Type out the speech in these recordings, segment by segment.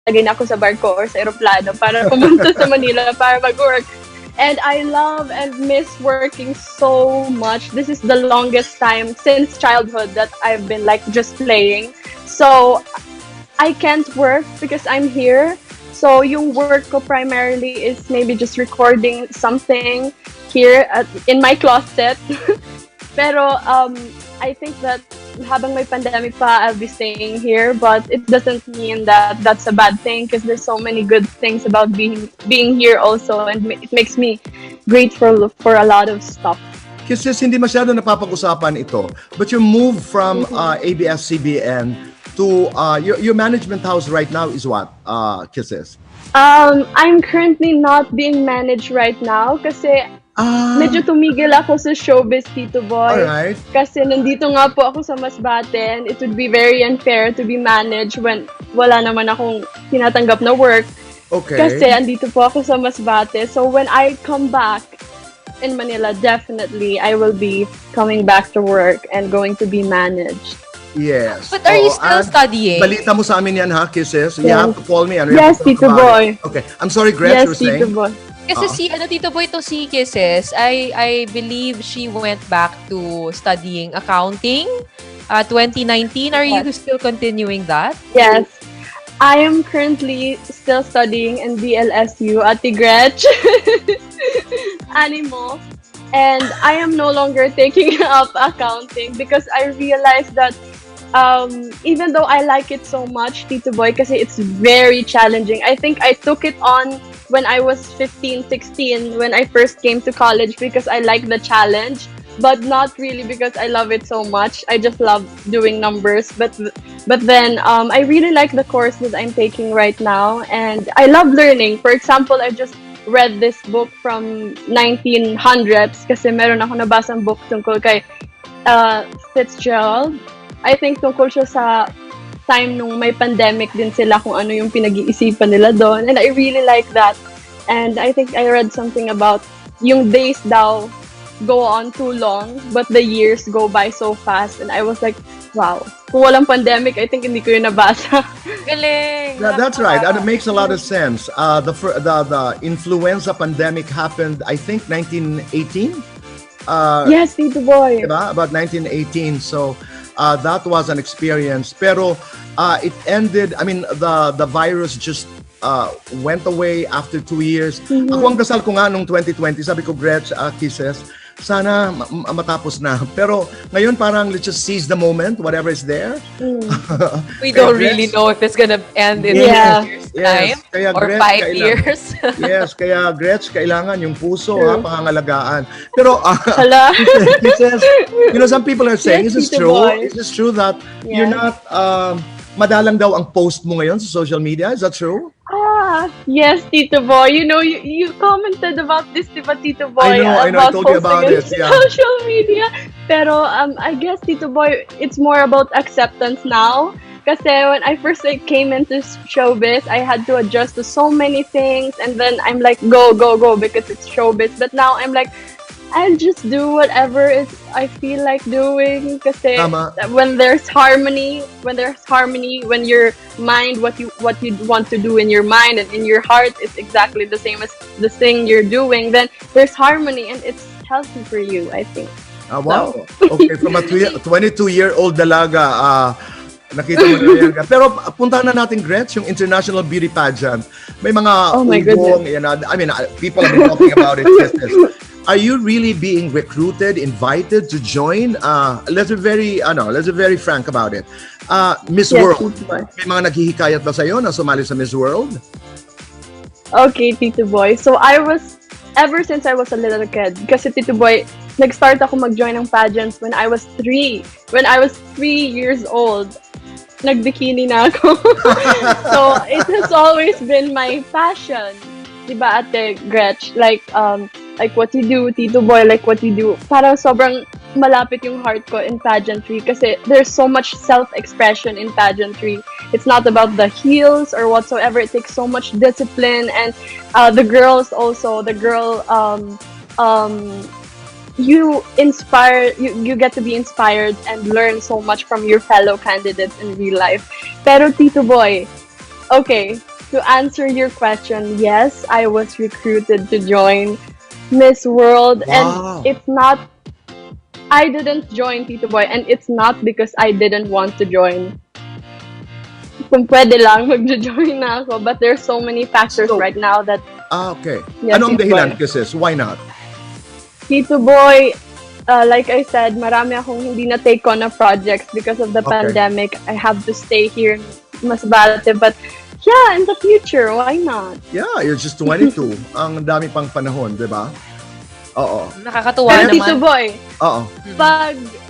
ilalagay na ako sa barko or sa aeroplano para pumunta sa Manila para mag-work. And I love and miss working so much. This is the longest time since childhood that I've been like just playing. So I can't work because I'm here. So yung work ko primarily is maybe just recording something here in my closet. Pero I think that habang may pandemic pa, I'll be staying here. But it doesn't mean that that's a bad thing because there's so many good things about being here also. And it makes me grateful for a lot of stuff. Kasi hindi masyado napapag-usapan ito. But you moved from ABS-CBN to your management house right now is what, Kisses? I'm currently not being managed right now kasi medyo tumigil ako sa Showbiz, Tito Boy. Alright. Kasi nandito nga po ako sa Masbate and it would be very unfair to be managed when wala naman akong tinatanggap na work. Okay. Kasi andito po ako sa Masbate. So when I come back in Manila, definitely I will be coming back to work and going to be managed. Yes. But are you still studying? Balita mo sa amin yan, ha, Kisses? You Yes. have to call me. And Yes, Tito Boy. Okay. I'm sorry, Gretch, you Yes, were saying? Tito Boy. Kasi Tito Boy, to si Kisses, I believe she went back to studying accounting 2019. Are you still continuing that? Yes. I am currently still studying in DLSU at the Gretch Animo. And I am no longer taking up accounting because I realized that even though I like it so much, Tito Boy, kasi it's very challenging. I think I took it on when I was 15, 16, when I first came to college because I like the challenge, but not really because I love it so much. I just love doing numbers. But then I really like the course that I'm taking right now, and I love learning. For example, I just read this book from 1900s kasi meron ako nabasang book tungkol kay Fitzgerald. I think tungkol siya sa time nung may pandemic din sila kung ano yung pinag-iisipan nila doon. And I really like that. And I think I read something about yung days daw go on too long, but the years go by so fast. And I was like, wow. Kung walang pandemic, I think hindi ko yun nabasa. Galing! That's right. And it makes a lot of sense. The influenza pandemic happened, I think, 1918? Yes, Tito Boy. Diba? About 1918. So, that was an experience. Pero it ended, I mean, the virus just went away after 2 years. Ako ang dasal ko nga nung 2020, sabi ko, Gretch, Kisses, sana matapos na. Pero ngayon parang let's just seize the moment, whatever is there. We don't really know if it's gonna end in Yeah. 2 years time Kaya or Gretch, 5 years. Yes, kaya Gretch, kailangan yung puso, pangangalagaan. Pero Hala. Kisses, you know, some people are saying, Yes, is this Tito true? Boy. Is this true that you're not, madalang daw ang post mo ngayon sa social media? Is that true? Yes, Tito Boy. You know, you commented about this, diba, Tito Boy? I know, I told you about posting it, in yeah. social media. Pero I guess, Tito Boy, it's more about acceptance now. Kasi when I first came into Showbiz, I had to adjust to so many things. And then I'm like, go, go, go, because it's Showbiz. But now I'm like, I'll just do whatever I feel like doing. Kasi Tama. when there's harmony, when your mind, what you want to do in your mind and in your heart is exactly the same as the thing you're doing, then there's harmony and it's healthy for you, I think. Wow. Okay, from a 22-year-old dalaga, nakita mo na yan. Pero puntahan na natin, Gretch, yung International Beauty Pageant. May mga Oh my ugong, I mean, people have been talking about it. Are you really being recruited, invited to join? Let's be very frank about it. Miss Yes, World. Tito Boy. May mga naghihikayat ba sa'yo na sumali sa Miss World? Okay, Tito Boy. So ever since I was a little kid, kasi Tito Boy, nag-start ako mag-join ng pageants when I was 3. When I was 3 years old, nag-bikini na ako. So it has always been my passion. Diba, Ate Gretch? Like what you do, Tito Boy, like what you do. Parang sobrang malapit yung heart ko in pageantry kasi there's so much self-expression in pageantry. It's not about the heels or whatsoever. It takes so much discipline, and the girls also, you get to be inspired and learn so much from your fellow candidates in real life. Pero Tito Boy, okay, to answer your question, yes, I was recruited to join Miss World, Wow. and it's not. I didn't join Tito Boy, and it's not because I didn't want to join. Kung pwede lang, mag-join na ako. But there's so many factors So, right now that, Okay. yes, Anong Tito dahilan, Boy. Kisses? Why not? Tito Boy, like I said, marami akong hindi na-take on na projects because of the Okay. pandemic. I have to stay here in Masbate. But yeah, in the future, why not? Yeah, you're just 22. Ang dami pang panahon, di ba? Oo. Nakakatuwa Pero naman. Tito Boy, Oo.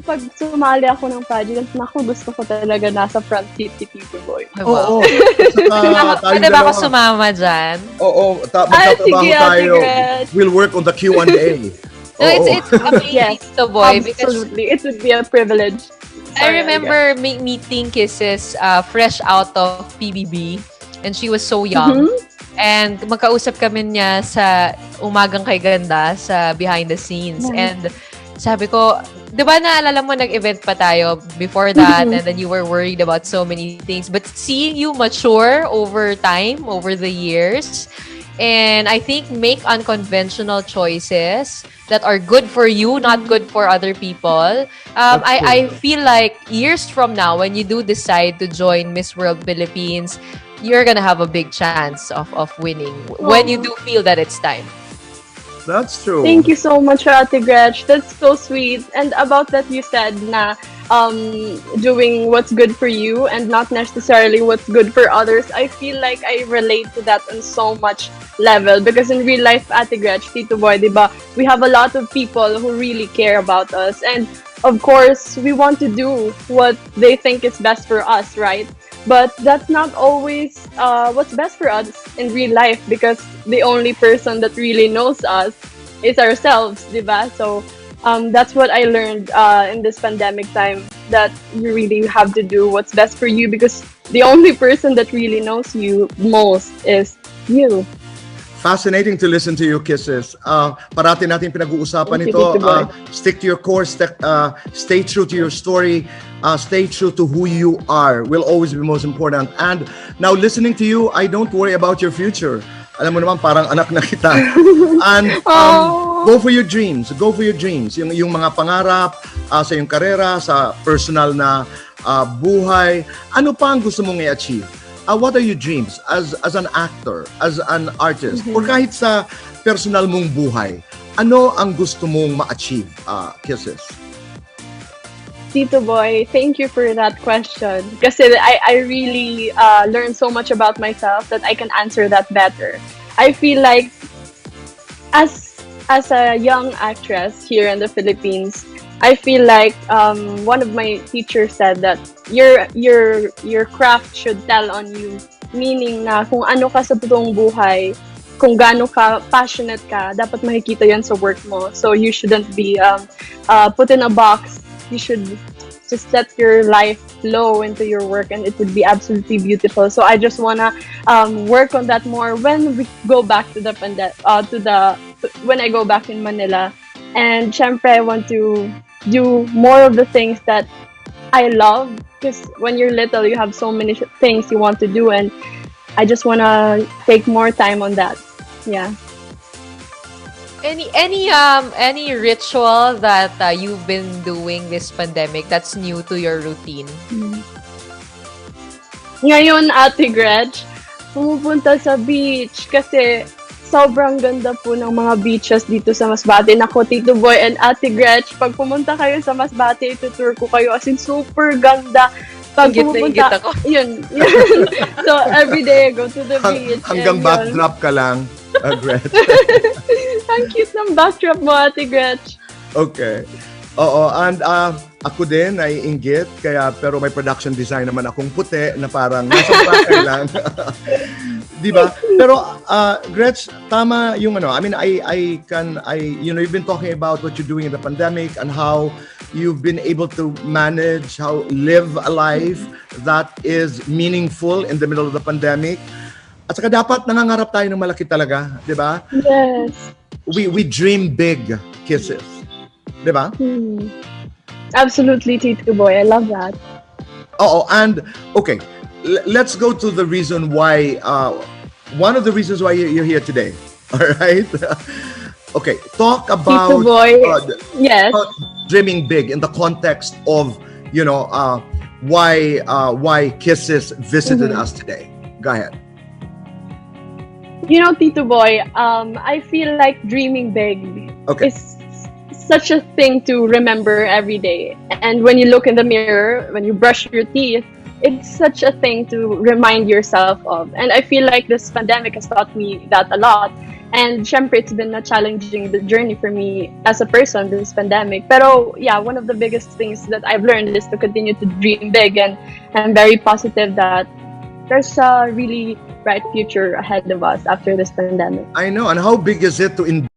pag sumali ako ng pageant, naku, gusto ko talaga nasa front seat si Tito Boy. Oo. Wow. Saka tayo Pwede ba ako dalawa. sumama dyan? Oo. Ay, Magtatrabaho sige, Ate tayo. Gret. We'll work on the Q&A. No, it's amazing, Yes, Tito Boy, because absolutely. It would be a privilege. I Sorry, remember meeting Kisses fresh out of PBB, and she was so young. And magkausap kami niya sa Umagang Kay Ganda sa behind the scenes. And sabi ko, di ba naalala mo nag-event pa tayo before that, and then you were worried about so many things. But seeing you mature over time, over the years, and I think make unconventional choices that are good for you, not good for other people. I feel like years from now, when you do decide to join Miss World Philippines, you're gonna have a big chance of winning when you do feel that it's time. That's true. Thank you so much, Ate Gretch. That's so sweet. And about that, you said na doing what's good for you and not necessarily what's good for others. I feel like I relate to that on so much level because in real life, Ate Gretch, Tito Boy, diba, we have a lot of people who really care about us. And of course, we want to do what they think is best for us, right? But that's not always what's best for us in real life because the only person that really knows us is ourselves, diba? So that's what I learned in this pandemic time, that you really have to do what's best for you because the only person that really knows you most is you. Fascinating to listen to you, Kisses. Parati natin pinag-uusapan Thank you, ito. Tito Boy. Stick to your course. Stay true to your story. Stay true to who you are. Will always be most important. And now listening to you, I don't worry about your future. Alam mo naman, parang anak na kita. And go for your dreams. Go for your dreams. Yung mga pangarap sa iyong karera, sa personal na buhay. Ano pa ang gusto mong i-achieve? What are your dreams as an actor, as an artist, or kahit sa personal mong buhay? Ano ang gusto mong ma-achieve, Kisses? Tito Boy, thank you for that question. Kasi I really learned so much about myself that I can answer that better. I feel like as a young actress here in the Philippines, I feel like one of my teachers said that your craft should tell on you. Meaning na kung ano ka sa totoong buhay, kung gaano ka passionate ka, dapat makikita yan sa work mo. So you shouldn't be put in a box. You should just set your life low into your work, and it would be absolutely beautiful. So I just wanna work on that more when we go back to the when I go back in Manila. And syempre, I want to do more of the things that I love because when you're little, you have so many things you want to do, and I just wanna take more time on that. Yeah. Any ritual that you've been doing this pandemic that's new to your routine? Ngayon, Ate Gretch, pumupunta sa beach kasi sobrang ganda po ng mga beaches dito sa Masbate. Nako, Tito Boy and Ate Gretch, pag pumunta kayo sa Masbate, itutour ko kayo as in super ganda. Pag Ingit ako. Yun. So, every day I go to the beach. Hanggang and yun. backdrop ka lang, Gretch. Ang cute ng backdrop mo, Ate Gretch. Okay. Oo, and ako din ay inggit, pero may production design naman akong puti na parang nasa tracker lang. Di ba? Pero Gretch, tama yung ano, I mean, you've been talking about what you're doing in the pandemic and how you've been able to manage, live a life that is meaningful in the middle of the pandemic. At saka dapat nangangarap tayo ng malaki talaga, di ba? Yes. We dream big, Kisses. Di ba? Absolutely, Tito Boy. I love that. And okay, let's go to the reason why one of the reasons why you're here today. All right. Okay. Talk Tito about Boy. Yes. about dreaming big in the context of why Kisses visited us today. Go ahead. Tito Boy, I feel like dreaming big Okay. is such a thing to remember every day. And when you look in the mirror, when you brush your teeth, it's such a thing to remind yourself of. And I feel like this pandemic has taught me that a lot. And syempre, it's been a challenging journey for me as a person, this pandemic. Pero yeah, one of the biggest things that I've learned is to continue to dream big. And I'm very positive that there's a really bright future ahead of us after this pandemic. I know. And how big is it to